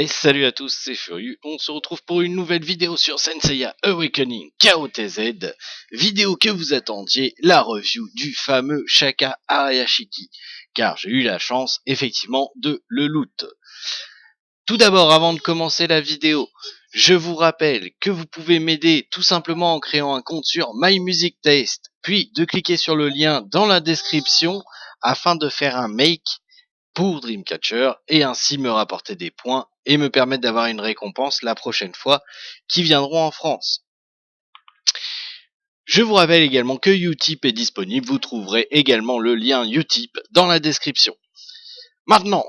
Et salut à tous, c'est Furieux. On se retrouve pour une nouvelle vidéo sur Senseiya Awakening KOTZ. Vidéo que vous attendiez, la review du fameux Shaka Arayashiki. Car j'ai eu la chance, effectivement, de le loot. Tout d'abord, avant de commencer la vidéo, je vous rappelle que vous pouvez m'aider tout simplement en créant un compte sur My Music Taste, puis de cliquer sur le lien dans la description afin de faire un make pour Dreamcatcher et ainsi me rapporter des points et me permettre d'avoir une récompense la prochaine fois qui viendront en France. Je vous rappelle également que Utip est disponible, vous trouverez également le lien Utip dans la description. Maintenant,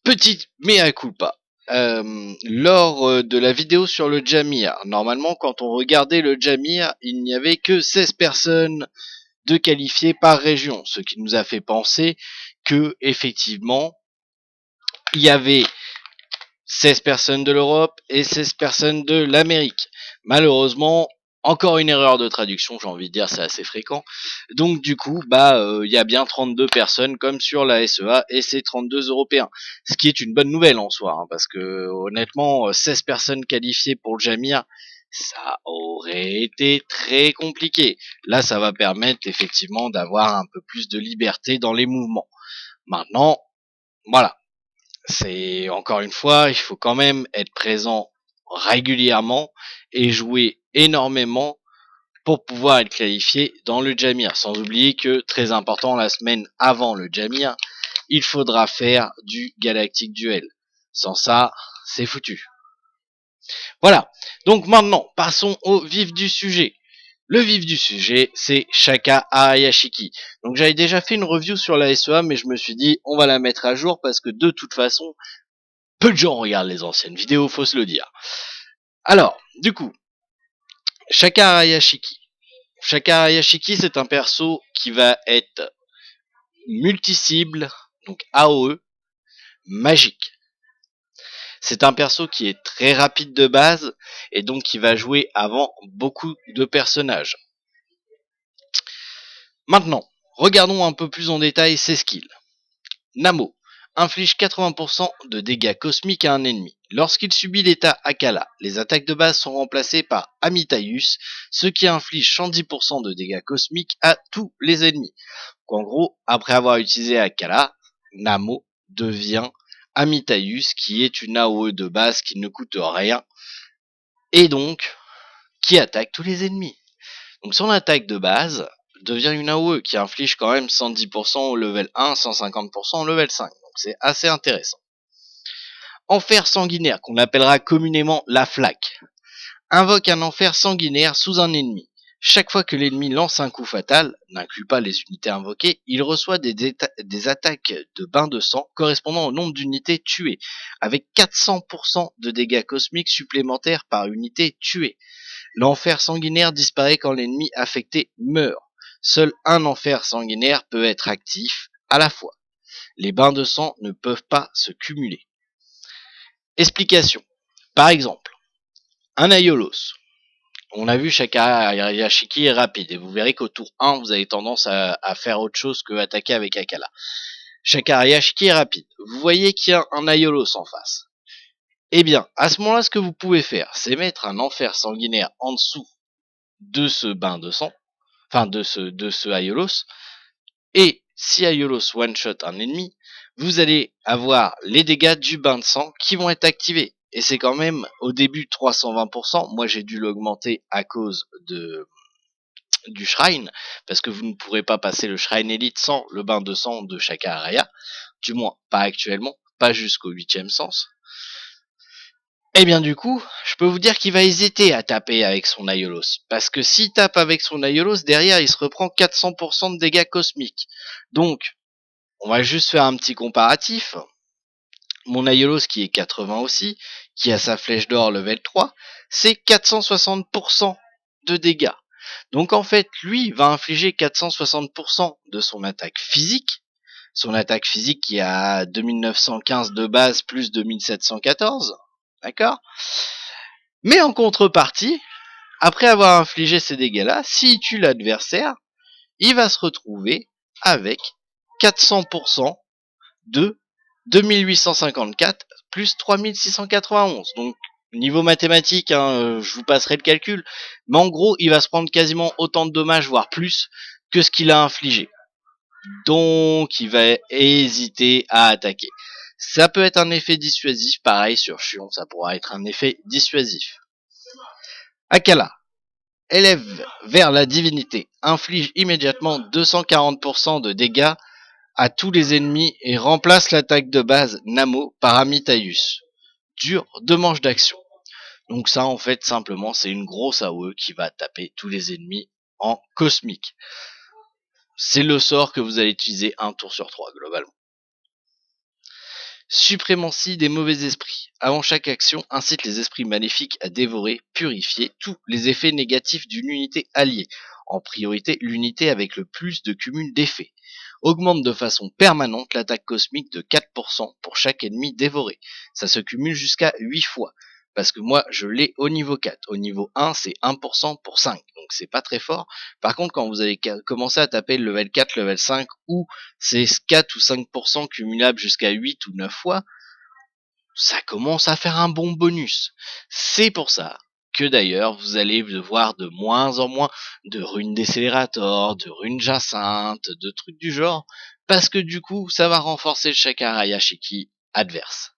petite mea culpa. Lors de la vidéo sur le Jamir, normalement quand on regardait le Jamir, il n'y avait que 16 personnes de qualifiées par région, ce qui nous a fait penser que effectivement il y avait 16 personnes de l'Europe et 16 personnes de l'Amérique. Malheureusement, encore une erreur de traduction, j'ai envie de dire, c'est assez fréquent. Donc du coup, il y a bien 32 personnes comme sur la SEA et c'est 32 Européens. Ce qui est une bonne nouvelle en soi, parce que honnêtement, 16 personnes qualifiées pour le Jamir, ça aurait été très compliqué. Là, ça va permettre effectivement d'avoir un peu plus de liberté dans les mouvements. Maintenant, voilà. C'est encore une fois, il faut quand même être présent régulièrement et jouer énormément pour pouvoir être qualifié dans le Jamir. Sans oublier que, très important, la semaine avant le Jamir, il faudra faire du Galactic Duel. Sans ça, c'est foutu. Voilà. Donc maintenant, passons au vif du sujet. Le vif du sujet, c'est Shaka Arayashiki. Donc j'avais déjà fait une review sur la SEA, mais je me suis dit, on va la mettre à jour parce que de toute façon, peu de gens regardent les anciennes vidéos, faut se le dire. Alors, du coup, Shaka Arayashiki. Shaka Arayashiki, c'est un perso qui va être multi-cible, donc AOE, magique. C'est un perso qui est très rapide de base, et donc qui va jouer avant beaucoup de personnages. Maintenant, regardons un peu plus en détail ses skills. Namo inflige 80% de dégâts cosmiques à un ennemi. Lorsqu'il subit l'état Akala, les attaques de base sont remplacées par Amitaius, ce qui inflige 110% de dégâts cosmiques à tous les ennemis. Donc, en gros, après avoir utilisé Akala, Namo devient Amitaius, qui est une AOE de base qui ne coûte rien, et donc qui attaque tous les ennemis. Donc son attaque de base devient une AOE qui inflige quand même 110% au level 1, 150% au level 5. Donc c'est assez intéressant. Enfer sanguinaire, qu'on appellera communément la flaque, invoque un enfer sanguinaire sous un ennemi. Chaque fois que l'ennemi lance un coup fatal, n'inclut pas les unités invoquées, il reçoit des attaques de bain de sang correspondant au nombre d'unités tuées, avec 400% de dégâts cosmiques supplémentaires par unité tuée. L'enfer sanguinaire disparaît quand l'ennemi affecté meurt. Seul un enfer sanguinaire peut être actif à la fois. Les bains de sang ne peuvent pas se cumuler. Explication. Par exemple, un Aiolos. On a vu Shaka Arayashiki est rapide et vous verrez qu'au tour 1 vous avez tendance à faire autre chose que attaquer avec Akala. Shaka Arayashiki est rapide. Vous voyez qu'il y a un Aiolos en face. Eh bien, à ce moment-là, ce que vous pouvez faire, c'est mettre un enfer sanguinaire en dessous de ce bain de sang, enfin de ce Aiolos, et si Aiolos one-shot un ennemi, vous allez avoir les dégâts du bain de sang qui vont être activés. Et c'est quand même au début 320%, moi j'ai dû l'augmenter à cause du Shrine, parce que vous ne pourrez pas passer le Shrine Elite sans le bain de sang de Shaka Araya, du moins pas actuellement, pas jusqu'au 8ème sens. Et bien du coup, je peux vous dire qu'il va hésiter à taper avec son Aiolos. Parce que s'il tape avec son Aiolos, derrière il se reprend 400% de dégâts cosmiques. Donc, on va juste faire un petit comparatif. Mon Aiolos qui est 80 aussi, qui a sa flèche d'or level 3, c'est 460% de dégâts. Donc en fait, lui va infliger 460% de son attaque physique. Son attaque physique qui a 2915 de base plus 2714. D'accord ? Mais en contrepartie, après avoir infligé ces dégâts-là, s'il tue l'adversaire, il va se retrouver avec 400% de 2854 plus 3691. Donc, niveau mathématique, je vous passerai le calcul. Mais en gros, il va se prendre quasiment autant de dommages, voire plus, que ce qu'il a infligé. Donc, il va hésiter à attaquer. Ça peut être un effet dissuasif, pareil sur Chion, ça pourra être un effet dissuasif. Akala, élève vers la divinité, inflige immédiatement 240% de dégâts à tous les ennemis et remplace l'attaque de base Namo par Amitaius. Dure 2 manches d'action. Donc ça, en fait, simplement, c'est une grosse AOE qui va taper tous les ennemis en cosmique. C'est le sort que vous allez utiliser un tour sur 3, globalement. Suprématie des mauvais esprits. Avant chaque action, incite les esprits maléfiques à dévorer, purifier tous les effets négatifs d'une unité alliée. En priorité, l'unité avec le plus de cumul d'effets. Augmente de façon permanente l'attaque cosmique de 4% pour chaque ennemi dévoré. Ça se cumule jusqu'à 8 fois. Parce que moi, je l'ai au niveau 4. Au niveau 1, c'est 1% pour 5. Donc c'est pas très fort. Par contre, quand vous allez commencer à taper le level 4, level 5, ou c'est 4 ou 5% cumulable jusqu'à 8 ou 9 fois, ça commence à faire un bon bonus. C'est pour ça que d'ailleurs, vous allez voir de moins en moins de runes décélérator, de runes jacinthe, de trucs du genre, parce que du coup, ça va renforcer le Shakara Yashiki adverse.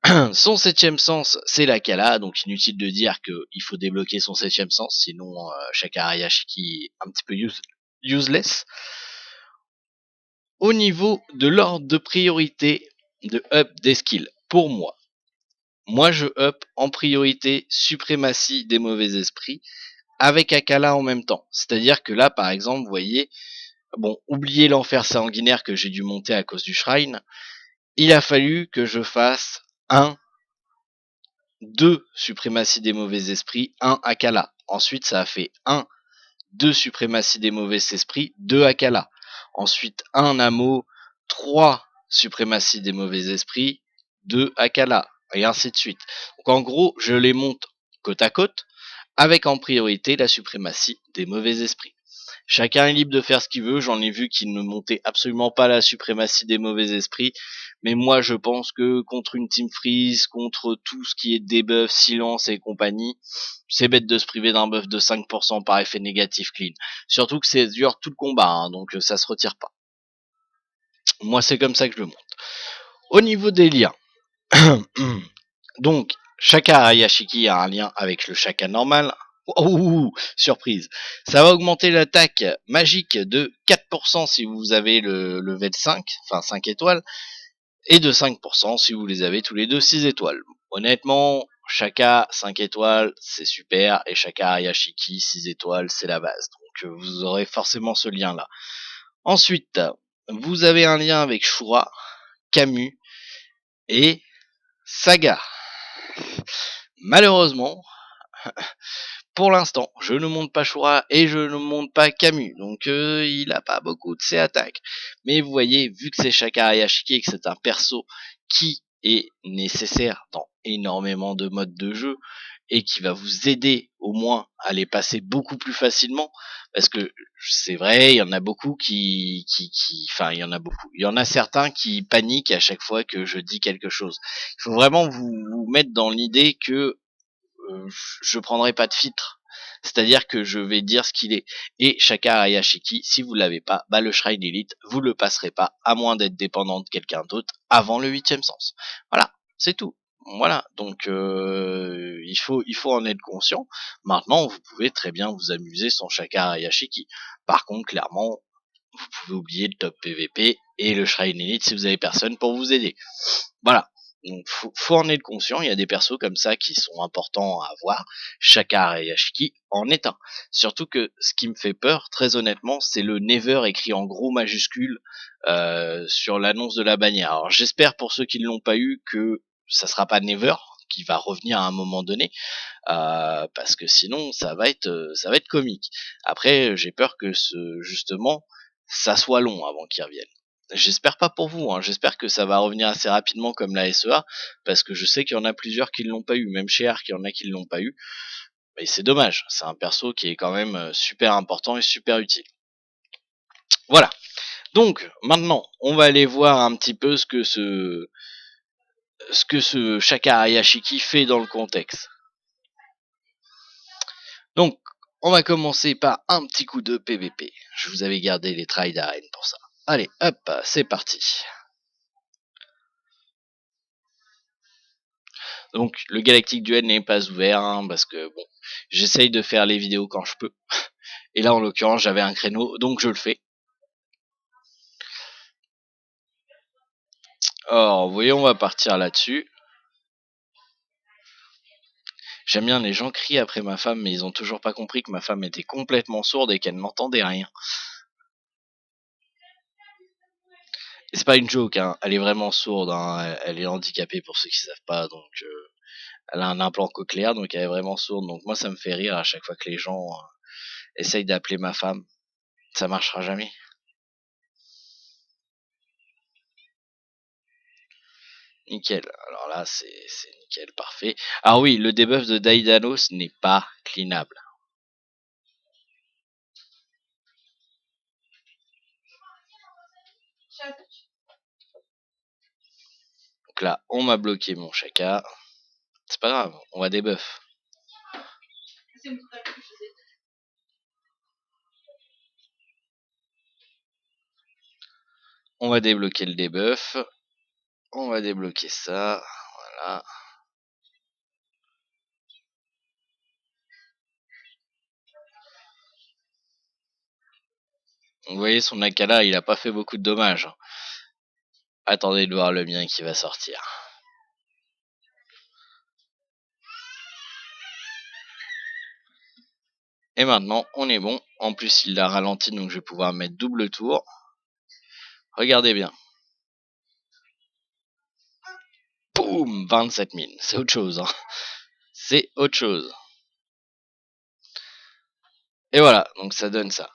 Son 7ème sens, c'est la Kala, donc inutile de dire qu'il faut débloquer son 7ème sens, sinon Shakara Yashiki est un petit peu useless. Au niveau de l'ordre de priorité de up des skills, pour moi je up en priorité suprématie des mauvais esprits avec Akala en même temps. C'est-à-dire que là, par exemple, vous voyez, bon, oubliez l'enfer sanguinaire que j'ai dû monter à cause du shrine, il a fallu que je fasse 2 suprématie des mauvais esprits, 1 Akala. Ensuite, ça a fait 2 suprématie des mauvais esprits, 2 Akala. Ensuite, 1 Namo, 3 suprématie des mauvais esprits, 2 Akala, et ainsi de suite. Donc en gros, je les monte côte à côte, avec en priorité la suprématie des mauvais esprits. Chacun est libre de faire ce qu'il veut, j'en ai vu qu'il ne montait absolument pas la suprématie des mauvais esprits, mais moi je pense que contre une Team Freeze, contre tout ce qui est debuff, silence et compagnie, c'est bête de se priver d'un buff de 5% par effet négatif clean. Surtout que c'est dur tout le combat, donc ça se retire pas. Moi c'est comme ça que je le monte. Au niveau des liens, donc Shaka Ayashiki a un lien avec le Shaka normal. Ouh, surprise. Ça va augmenter l'attaque magique de 4% si vous avez le level 5, enfin 5 étoiles, et de 5% si vous les avez tous les deux 6 étoiles. Honnêtement, Shaka 5 étoiles, c'est super, et Shaka Ayashiki 6 étoiles, c'est la base. Donc vous aurez forcément ce lien-là. Ensuite, vous avez un lien avec Shura, Camus et Saga. Malheureusement, pour l'instant, je ne monte pas Shura et je ne monte pas Camus, donc il a pas beaucoup de ses attaques. Mais vous voyez, vu que c'est Shaka Ayashiki et que c'est un perso qui est nécessaire dans énormément de modes de jeu et qui va vous aider au moins à les passer beaucoup plus facilement, parce que c'est vrai, il y en a beaucoup enfin il y en a beaucoup, il y en a certains qui paniquent à chaque fois que je dis quelque chose. Il faut vraiment vous mettre dans l'idée que je prendrai pas de filtre. C'est-à-dire que je vais dire ce qu'il est. Et Shaka Ayashiki, si vous l'avez pas, bah le Shrine Elite, vous le passerez pas, à moins d'être dépendant de quelqu'un d'autre avant le 8ème sens. Voilà, c'est tout. Voilà, donc il faut en être conscient. Maintenant, vous pouvez très bien vous amuser sans Shaka Ayashiki. Par contre, clairement, vous pouvez oublier le top PVP et le Shrine Elite si vous avez personne pour vous aider. Voilà. Donc, faut en être conscient, il y a des persos comme ça qui sont importants à avoir. Shaka Ayashiki en est un. Surtout que ce qui me fait peur, très honnêtement, c'est le Never écrit en gros majuscule sur l'annonce de la bannière. Alors j'espère pour ceux qui ne l'ont pas eu que ça sera pas Never qui va revenir à un moment donné, parce que sinon ça va être comique. Après j'ai peur que justement ça soit long avant qu'il revienne. J'espère pas pour vous, j'espère que ça va revenir assez rapidement comme la SEA, parce que je sais qu'il y en a plusieurs qui ne l'ont pas eu, même chez Ark, il y en a qui ne l'ont pas eu, mais c'est dommage, c'est un perso qui est quand même super important et super utile. Voilà, donc maintenant, on va aller voir un petit peu ce que ce que ce Shaka Hayashiki fait dans le contexte. Donc, on va commencer par un petit coup de PVP. Je vous avais gardé les trails d'arène pour ça. Allez, hop, c'est parti. Donc, le Galactic Duel n'est pas ouvert, hein, parce que, bon, j'essaye de faire les vidéos quand je peux. Et là, en l'occurrence, j'avais un créneau, donc je le fais. Alors, vous voyez, on va partir là-dessus. J'aime bien, les gens crient après ma femme, mais ils ont toujours pas compris que ma femme était complètement sourde et qu'elle n'entendait rien. Et c'est pas une joke, hein, elle est vraiment sourde, hein, elle est handicapée pour ceux qui savent pas, donc elle a un implant cochléaire, donc elle est vraiment sourde. Donc moi, ça me fait rire à chaque fois que les gens essayent d'appeler ma femme. Ça marchera jamais. Nickel. Alors là, c'est nickel, parfait. Ah oui, le debuff de Daidalos n'est pas cleanable. Donc là, on m'a bloqué mon Shaka. C'est pas grave, on va debuff. On va débloquer le debuff. On va débloquer ça. Voilà. Donc, vous voyez, son Akala, il a pas fait beaucoup de dommages. Attendez de voir le mien qui va sortir. Et maintenant, on est bon. En plus, il l'a ralenti, donc je vais pouvoir mettre double tour. Regardez bien. Boum, 27 000. C'est autre chose. Hein. C'est autre chose. Et voilà, donc ça donne ça.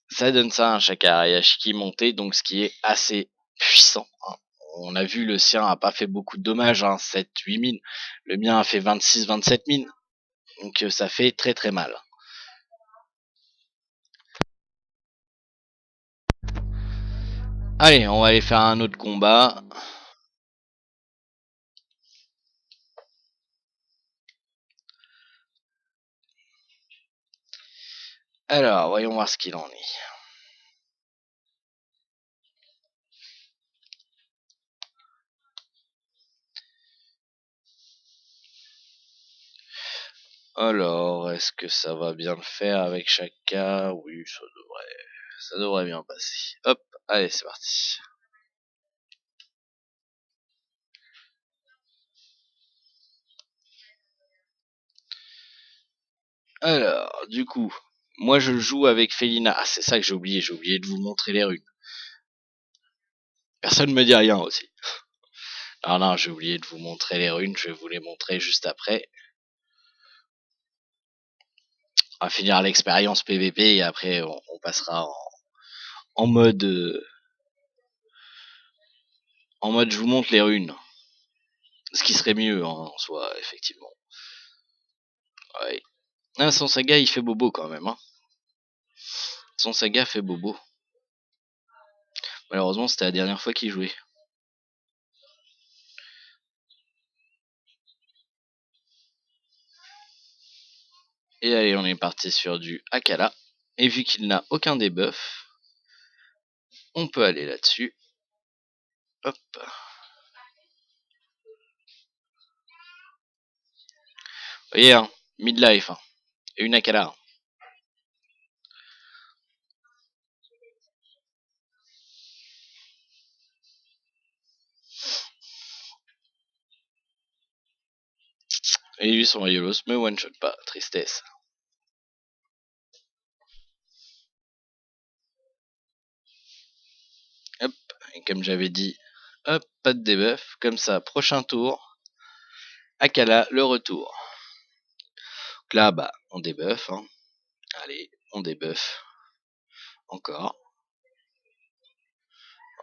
Ça donne ça, un Shaka Hayashiki monté, donc ce qui est assez puissant. Hein. On a vu, le sien a pas fait beaucoup de dommages, hein, 7-8 000. Le mien a fait 26-27 000. Donc ça fait très très mal. Allez, on va aller faire un autre combat. Alors, voyons voir ce qu'il en est. Alors, est-ce que ça va bien le faire avec Shaka? Oui, ça devrait bien passer. Hop, allez, c'est parti. Alors, du coup, moi je joue avec Felina. Ah, c'est ça que j'ai oublié de vous montrer les runes. Personne ne me dit rien aussi. Alors non, j'ai oublié de vous montrer les runes, je vais vous les montrer juste après. On va finir l'expérience PVP et après on passera en mode je vous montre les runes. Ce qui serait mieux en soi, effectivement. Ouais. Ah, son saga il fait bobo quand même. Hein. Son saga fait bobo. Malheureusement c'était la dernière fois qu'il jouait. Et allez, on est parti sur du Akala. Et vu qu'il n'a aucun debuff, on peut aller là-dessus. Hop. Vous voyez, hein, midlife. Hein, et une Akala. Hein. Et lui, son Riolos me one-shot pas. Tristesse. Hop. Et comme j'avais dit, hop, pas de debuff. Comme ça, prochain tour. Akala, le retour. Donc là, bah, on debuff. Hein. Allez, on debuff. Encore.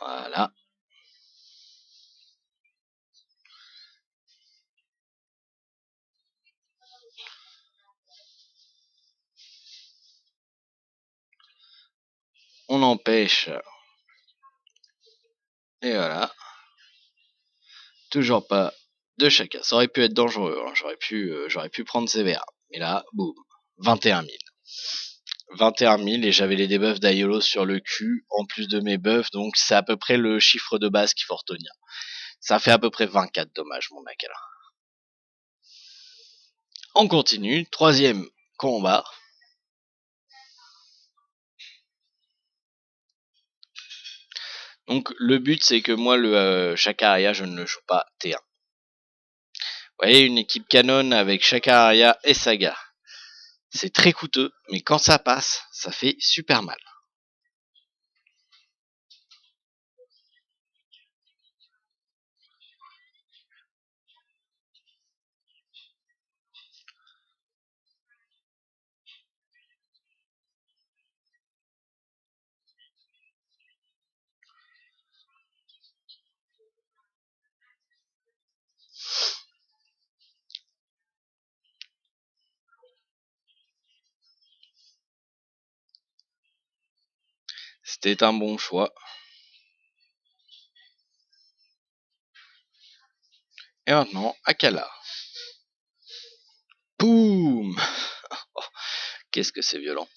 Voilà. On empêche. Et voilà. Toujours pas de chacun. Ça aurait pu être dangereux, hein. J'aurais pu prendre sévère. Mais là, boum, 21 000. 21 000 et j'avais les debuffs d'Aiolo sur le cul en plus de mes buffs, donc c'est à peu près le chiffre de base qu'il faut retenir. Ça fait à peu près 24 dommages mon Akala. On continue, troisième combat. Donc le but c'est que moi le Shakaria je ne le joue pas T1. Vous voyez une équipe canon avec Shakaria et Saga. C'est très coûteux, mais quand ça passe, ça fait super mal. C'était un bon choix. Et maintenant, Akala. Boum. Oh, qu'est-ce que c'est violent.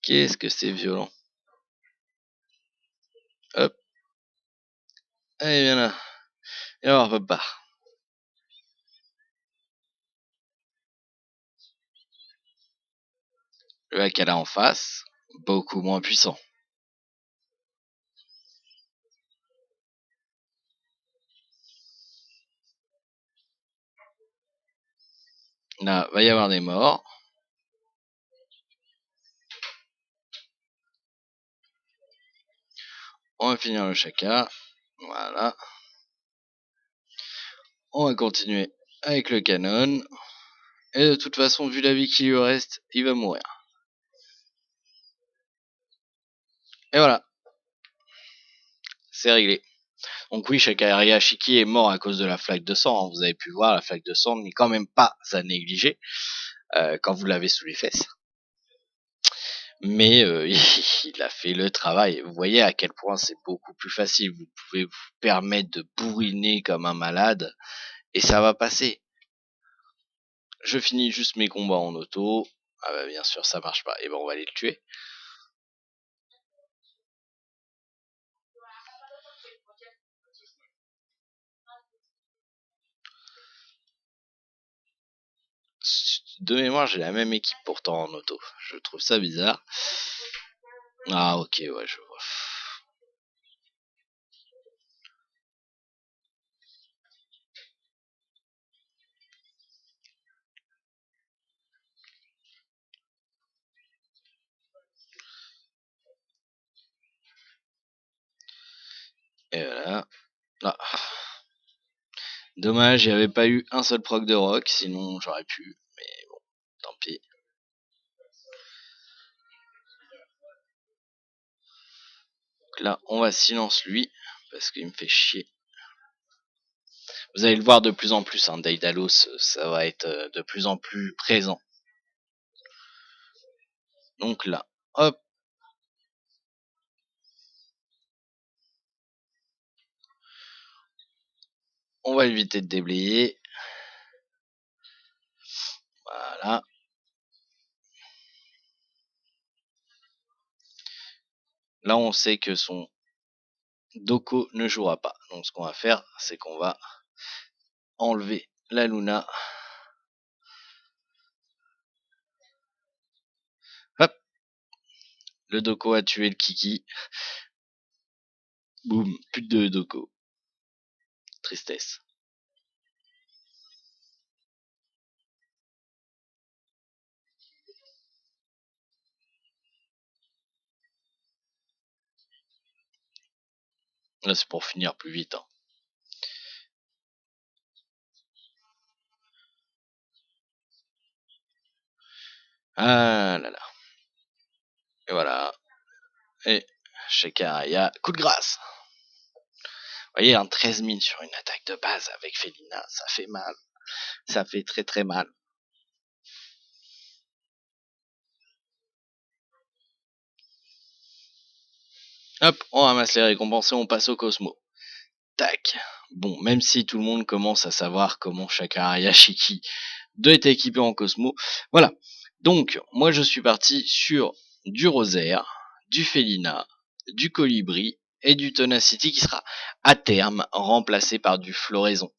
Qu'est-ce que c'est violent. Hop. Allez, viens là. Et alors, papa. Le Akala en face, beaucoup moins puissant. Là, va y avoir des morts. On va finir le Shaka. Voilà. On va continuer avec le canon. Et de toute façon, vu la vie qui lui reste, il va mourir. Et voilà. C'est réglé. Donc oui, Shakaria Shiki est mort à cause de la flaque de sang. Vous avez pu voir, la flaque de sang n'est quand même pas à négliger quand vous l'avez sous les fesses. Mais il a fait le travail. Vous voyez à quel point c'est beaucoup plus facile. Vous pouvez vous permettre de bourriner comme un malade et ça va passer. Je finis juste mes combats en auto. Ah bah bien sûr ça marche pas. Et ben on va aller le tuer. De mémoire j'ai la même équipe pourtant en auto. Je trouve ça bizarre. Ah ok ouais je vois. Et voilà. Ah. Dommage, il n'y avait pas eu un seul proc de rock, sinon j'aurais pu, mais bon, tant pis. Donc là, on va silence lui, parce qu'il me fait chier. Vous allez le voir de plus en plus, hein, Daedalus, ça va être de plus en plus présent. Donc là, hop. On va éviter de déblayer. Voilà. Là, on sait que son Doko ne jouera pas. Donc ce qu'on va faire, c'est qu'on va enlever la Luna. Hop. Le Doko a tué le Kiki. Boum, plus de Doko. Tristesse. Là, c'est pour finir plus vite. Hein. Ah là là. Et voilà. Et Shekaria, coup de grâce. Vous voyez, un 13 000 sur une attaque de base avec Felina, ça fait mal. Ça fait très très mal. Hop, on ramasse les récompenses et on passe au Cosmo. Tac, bon, même si tout le monde commence à savoir comment Shaka Hayashiki doit être équipé en Cosmo, voilà. Donc, moi je suis parti sur du Rosaire, du Felina, du Colibri et du Tenacity qui sera à terme remplacé par du Floraison.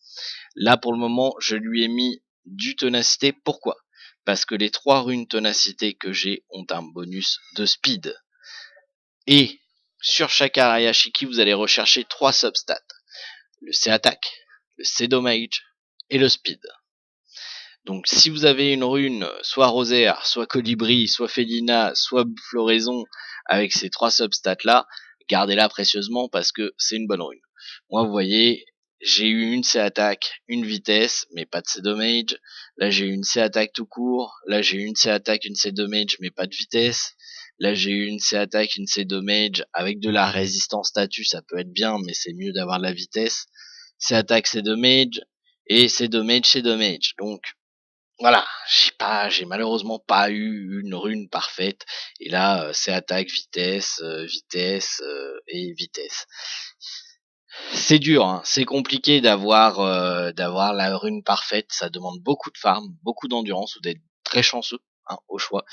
Là pour le moment, je lui ai mis du Tenacité. Pourquoi? Parce que les 3 runes Tenacité que j'ai ont un bonus de speed. Et sur Shaka Hayashiki, vous allez rechercher 3 substats. Le C-Attack, le C-Damage et le Speed. Donc si vous avez une rune, soit Rosaire, soit Colibri, soit Felina, soit Floraison, avec ces 3 substats là, gardez-la précieusement parce que c'est une bonne rune. Moi vous voyez, j'ai eu une C-Attack, une vitesse, mais pas de C-Damage. Là j'ai eu une C-Attack tout court. Là j'ai eu une C-Attack, une C-Damage, mais pas de vitesse. Là j'ai eu une C-Attack, une C-Damage, avec de la résistance statut, ça peut être bien, mais c'est mieux d'avoir de la vitesse. C-Attack, C-Damage, et C-Damage, C-Damage. Donc voilà, j'ai malheureusement pas eu une rune parfaite. Et là, c'est attaque, vitesse, vitesse et vitesse. C'est dur, hein, c'est compliqué d'avoir la rune parfaite. Ça demande beaucoup de farm, beaucoup d'endurance ou d'être très chanceux, hein, au choix.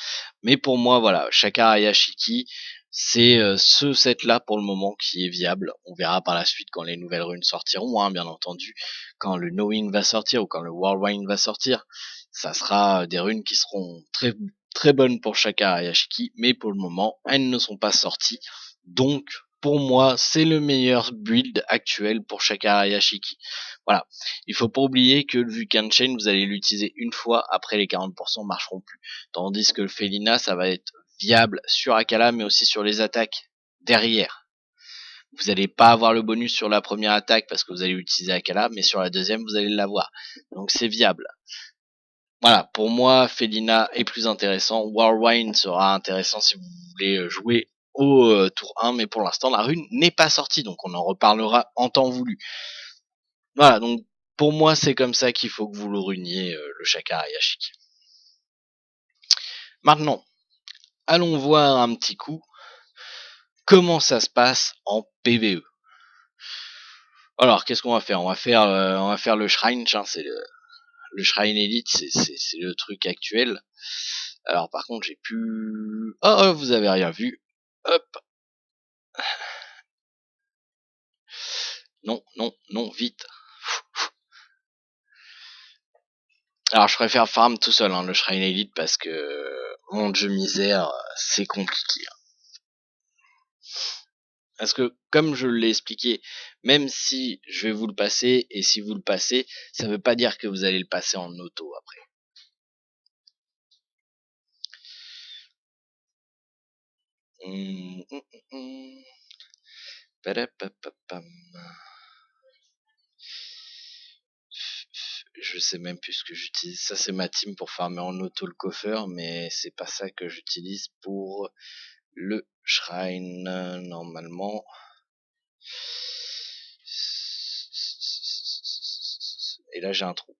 Mais pour moi, voilà, Shaka Hayashiki, c'est ce set là pour le moment qui est viable. On verra par la suite quand les nouvelles runes sortiront, hein, bien entendu, quand le Knowing va sortir ou quand le Whirlwind va sortir. Ça sera des runes qui seront très très bonnes pour Shaka Hayashiki, mais pour le moment, elles ne sont pas sorties. Donc, pour moi, c'est le meilleur build actuel pour Shaka Hayashiki. Voilà. Il faut pas oublier que le Vulcan Chain, vous allez l'utiliser une fois, après les 40% marcheront plus. Tandis que le Felina, ça va être viable sur Akala, mais aussi sur les attaques derrière. Vous n'allez pas avoir le bonus sur la première attaque parce que vous allez utiliser Akala, mais sur la deuxième, vous allez l'avoir. Donc c'est viable. Voilà, pour moi, Felina est plus intéressant. Whirlwind sera intéressant si vous voulez jouer au tour 1, mais pour l'instant, la rune n'est pas sortie, donc on en reparlera en temps voulu. Voilà, donc pour moi, c'est comme ça qu'il faut que vous le runiez, le Shaka Hayashiki. Maintenant, allons voir un petit coup comment ça se passe en PvE. Alors, qu'est-ce qu'on va faire? On va faire le Shrine, hein, c'est le Shrine Elite, c'est le truc actuel. Alors par contre, j'ai pu... Oh, vous avez rien vu. Hop. Non, non, non, vite. Alors je préfère farm tout seul, hein, le Shrine Elite, parce que mon jeu misère, c'est compliqué. Parce que, comme je l'ai expliqué, même si je vais vous le passer, et si vous le passez, ça veut pas dire que vous allez le passer en auto après. Je sais même plus ce que j'utilise. Ça, c'est ma team pour farmer en auto le coffre, mais c'est pas ça que j'utilise pour le shrine normalement. Et là, j'ai un trou.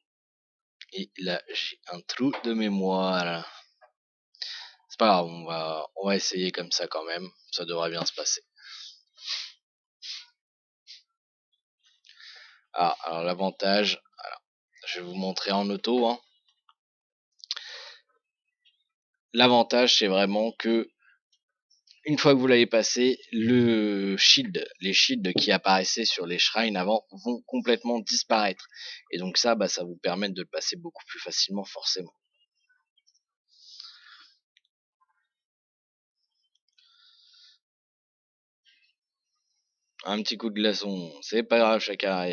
Et là, j'ai un trou de mémoire. C'est pas grave, on va essayer comme ça quand même. Ça devrait bien se passer. Ah, alors l'avantage, je vais vous montrer en auto, hein. L'avantage, c'est vraiment que une fois que vous l'avez passé, les shields qui apparaissaient sur les shrines avant vont complètement disparaître. Et donc ça, ça vous permet de le passer beaucoup plus facilement, forcément. Un petit coup de glaçon, c'est pas grave, chacun.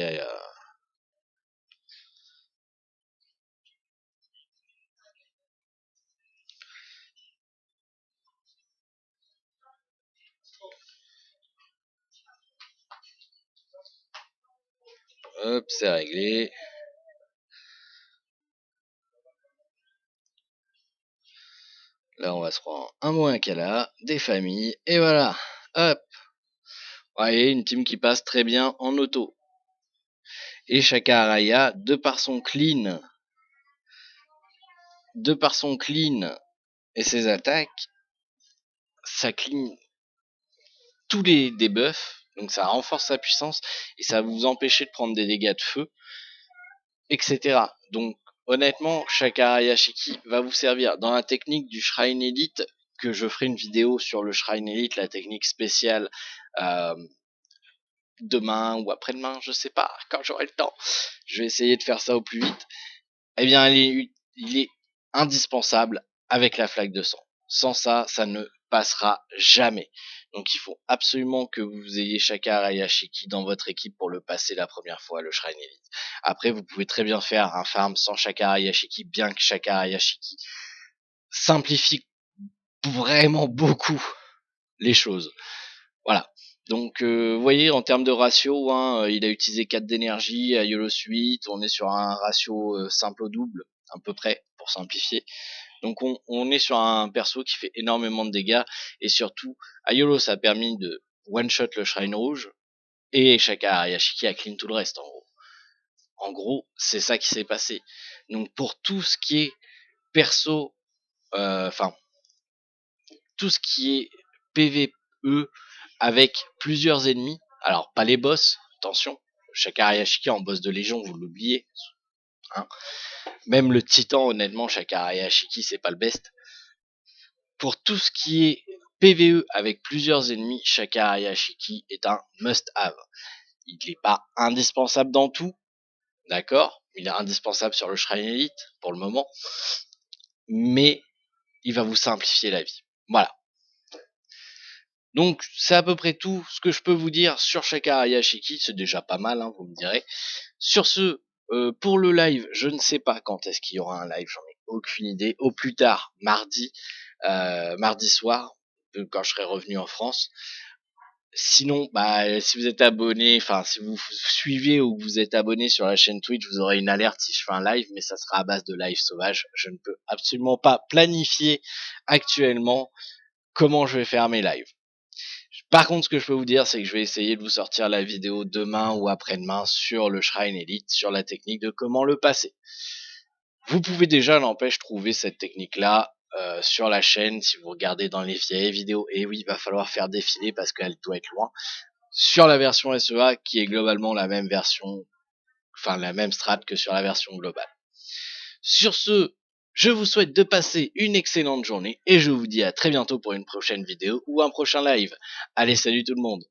Hop, c'est réglé. Là, on va se prendre un moins Kala, des familles, et voilà. Hop. Vous voyez, une team qui passe très bien en auto. Et Shaka Araya, de par son clean et ses attaques, ça clean tous les debuffs Donc ça renforce sa puissance et ça va vous empêcher de prendre des dégâts de feu, etc. Donc honnêtement, Shakara Yashiki va vous servir dans la technique du Shrine Elite, que je ferai une vidéo sur le Shrine Elite, la technique spéciale, euh, demain ou après-demain, je sais pas, quand j'aurai le temps. Je vais essayer de faire ça au plus vite. Eh bien, il est indispensable avec la flaque de sang. Sans ça, ça ne passera jamais. Donc il faut absolument que vous ayez Shakara Yashiki dans votre équipe pour le passer la première fois, le Shrine Elite. Après, vous pouvez très bien faire un farm sans Shakara Yashiki, bien que Shakara Yashiki simplifie vraiment beaucoup les choses. Voilà. Donc, vous voyez, en termes de ratio, hein, il a utilisé 4 d'énergie à YOLO Suite. On est sur un ratio simple au double, à peu près, pour simplifier. Donc, on est sur un perso qui fait énormément de dégâts. Et surtout, à YOLO, ça a permis de one-shot le Shrine Rouge. Et Shaka Yashiki a clean tout le reste, en gros. En gros, c'est ça qui s'est passé. Donc, pour tout ce qui est perso, enfin, tout ce qui est PvE avec plusieurs ennemis, alors pas les boss, attention, Shakara Yashiki en boss de légion, vous l'oubliez, hein. Même le titan, honnêtement, Shakara Yashiki, c'est pas le best. Pour tout ce qui est PvE avec plusieurs ennemis, Shakara Yashiki est un must-have. Il n'est pas indispensable dans tout, d'accord. Il est indispensable sur le Shrine Elite, pour le moment, mais il va vous simplifier la vie. Voilà. Donc c'est à peu près tout ce que je peux vous dire sur Shakara Yashiki, c'est déjà pas mal, hein, vous me direz. Sur ce, pour le live, je ne sais pas quand est-ce qu'il y aura un live, j'en ai aucune idée. Au plus tard, mardi soir, quand je serai revenu en France. Sinon, bah, si vous êtes abonné, enfin si vous suivez ou vous êtes abonné sur la chaîne Twitch, vous aurez une alerte si je fais un live, mais ça sera à base de live sauvage. Je ne peux absolument pas planifier actuellement comment je vais faire mes lives. Par contre, ce que je peux vous dire, c'est que je vais essayer de vous sortir la vidéo demain ou après-demain sur le Shrine Elite, sur la technique de comment le passer. Vous pouvez déjà, n'empêche, trouver cette technique-là sur la chaîne si vous regardez dans les vieilles vidéos. Et oui, il va falloir faire défiler parce qu'elle doit être loin. Sur la version SEA, qui est globalement la même version, enfin la même strat que sur la version globale. Sur ce, je vous souhaite de passer une excellente journée et je vous dis à très bientôt pour une prochaine vidéo ou un prochain live. Allez, salut tout le monde!